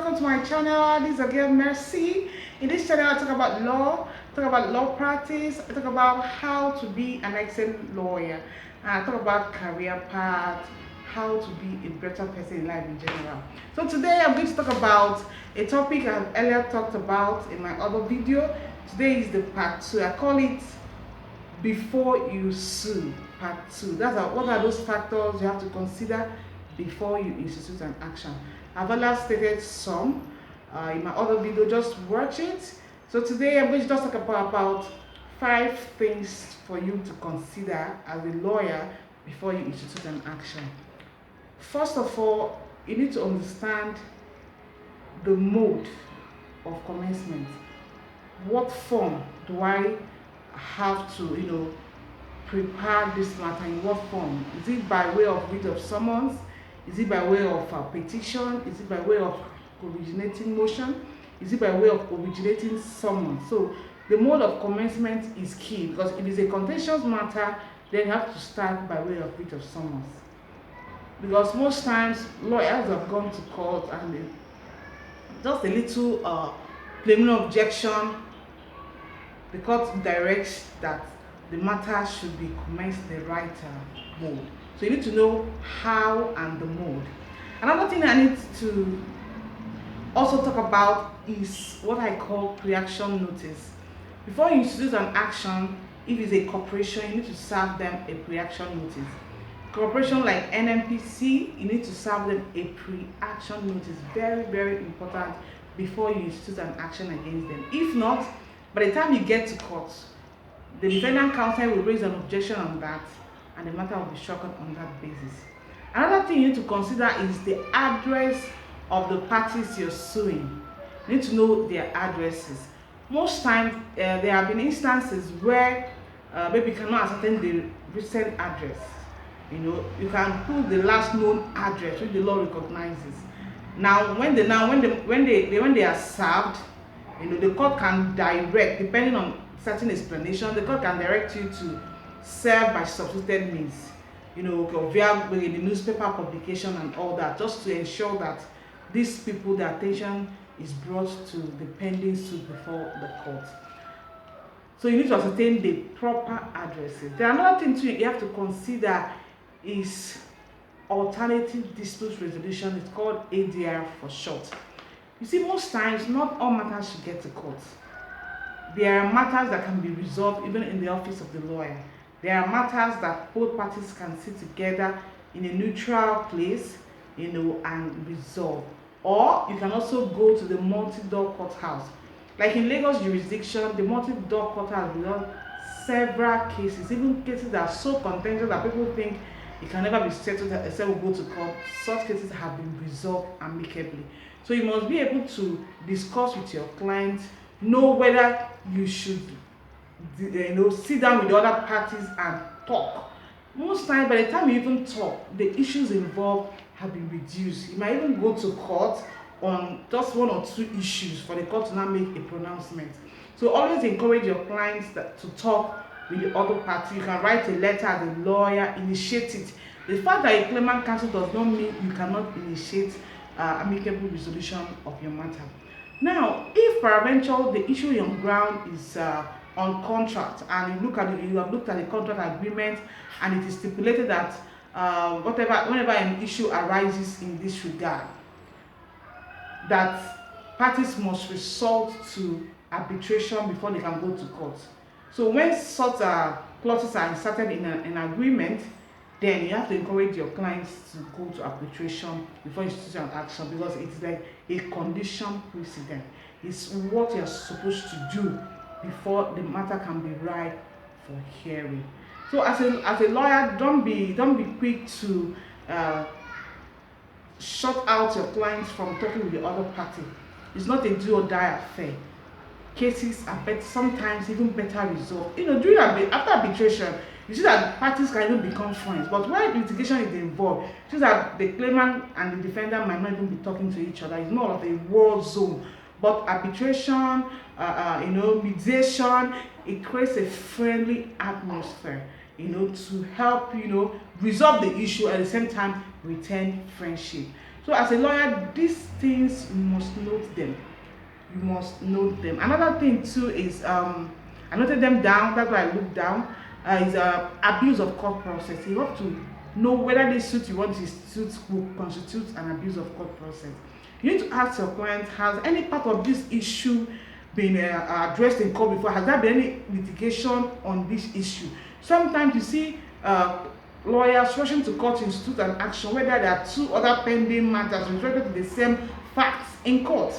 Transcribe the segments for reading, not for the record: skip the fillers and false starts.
welcome to my channel. This is again Mercy. In this channel I talk about law practice, I talk about how to be an excellent lawyer, and I talk about career path, how to be a better person in life in general. So today I'm going to talk about a topic I've earlier talked about in my other video. Today is the part 2. I call it before you sue, part 2. What are those factors you have to consider before you institute an action. I've earlier stated some in my other video, just watch it. So today I'm going to just talk about 5 things for you to consider as a lawyer before you institute an action. First of all, you need to understand the mode of commencement. What form do I have to prepare this matter? In what form? Is it by way of writ of summons? Is it by way of a petition? Is it by way of originating motion? Is it by way of originating summons? So the mode of commencement is key, because if it's a contentious matter, then you have to start by way of writ of summons. Because most times lawyers have gone to court and just a little preliminary objection, the court directs that the matter should be commenced the right mode. So you need to know how and the mode. Another thing I need to also talk about is what I call pre-action notice. Before you institute an action, if it's a corporation, you need to serve them a pre-action notice. Corporation like NNPC, you need to serve them a pre-action notice. Very, very important before you institute an action against them. If not, by the time you get to court, the defendant counsel will raise an objection on that, and the matter will be struck on that basis. Another thing you need to consider is the address of the parties you're suing. You need to know their addresses. Most times, there have been instances where maybe you cannot ascertain the recent address. You can put the last known address which the law recognizes. Now, when they are served, the court can direct, depending on certain explanation, the court can direct you to serve by substituted means, via the newspaper publication and all that, just to ensure that these people, their attention is brought to the pending suit before the court. So you need to ascertain the proper addresses. Then another thing too you have to consider is alternative dispute resolution. It's called ADR for short. You see, most times not all matters should get to court. There are matters that can be resolved even in the office of the lawyer. There are matters that both parties can sit together in a neutral place, and resolve. Or you can also go to the multi-door courthouse. Like in Lagos jurisdiction, the multi-door courthouse resolved several cases, even cases that are so contentious that people think it can never be settled except we go to court. Such cases have been resolved amicably. So you must be able to discuss with your client, know whether you should sit down with the other parties and talk. Most times, by the time you even talk, the issues involved have been reduced. You might even go to court on just 1 or 2 issues for the court to now make a pronouncement. So always encourage your clients to talk with the other party. You can write a letter as a lawyer, initiate it. The fact that a claimant counsel does not mean you cannot initiate amicable resolution of your matter. Now, if peradventure the issue on ground is on contract, and you have looked at the contract agreement, and it is stipulated that whenever an issue arises in this regard, that parties must resort to arbitration before they can go to court. So when such clauses are inserted in an agreement, then you have to encourage your clients to go to arbitration before you institute an action, because it's like a condition precedent. It's what you're supposed to do before the matter can be ripe for hearing. So as a lawyer, don't be quick to shut out your clients from talking with the other party. It's not a do or die affair. Cases are sometimes even better resolved. After arbitration, you see that parties can even become friends. But when litigation is involved, you see that the claimant and the defendant might not even be talking to each other. It's more of a war zone. But arbitration, mediation, it creates a friendly atmosphere, to help, resolve the issue, at the same time retain friendship. So as a lawyer, these things you must note them. You must note them. Another thing too is I noted them down. That's why I looked down. Is abuse of court process. You have to know whether this suit you want to institute will constitute an abuse of court process. You need to ask your client, has any part of this issue been addressed in court before? Has there been any litigation on this issue? Sometimes you see lawyers rushing to court to institute an action whether there are two other pending matters related to the same facts in court.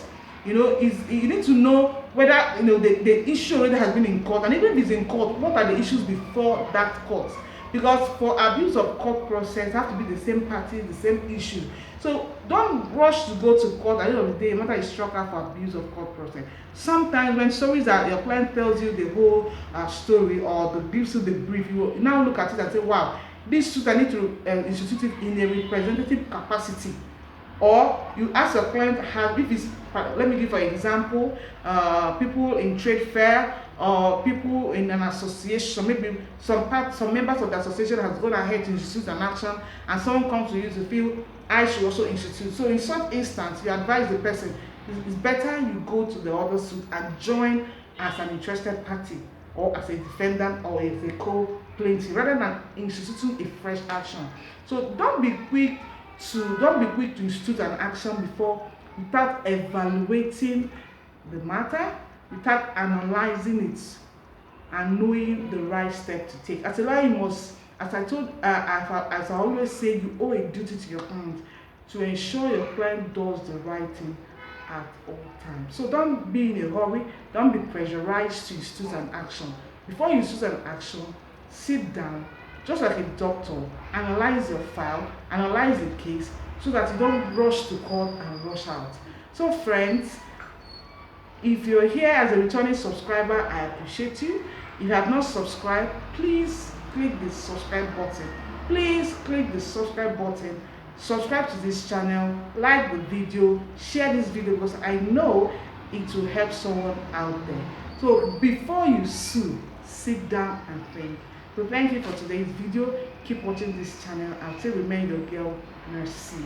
You know, you need to know whether the issue already has been in court, and even if it's in court, what are the issues before that court? Because for abuse of court process, have to be the same party, the same issue. So don't rush to go to court. At the end of the day, matter is struck out for abuse of court process. Sometimes when stories that your client tells you the whole story or gives you the brief, you now look at it and say, wow, this suit I need to institute it in a representative capacity. Or you ask your client, if it's, let me give an example, people in trade fair or people in an association, maybe some members of the association has gone ahead to institute an action, and someone comes to you to feel I should also institute. So in such instance, you advise the person, it's better you go to the other suit and join as an interested party or as a defendant or as a co-plaintiff rather than instituting a fresh action. So don't be quick to institute an action without evaluating the matter, without analyzing it and knowing the right step to take. As a lawyer, you must, as I always say, you owe a duty to your client to ensure your client does the right thing at all times. So don't be in a hurry, don't be pressurized to institute an action. Before you institute an action, sit down, just like a doctor, analyze your file, analyze the case, so that you don't rush to court and rush out. So friends, if you're here as a returning subscriber, I appreciate you. If you have not subscribed, please click the subscribe button. Please click the subscribe button. Subscribe to this channel, like the video, share this video because I know it will help someone out there. So before you sue, sit down and think. So thank you for today's video. Keep watching this channel. I'll still remain your girl, Merci.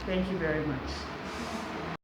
Thank you very much.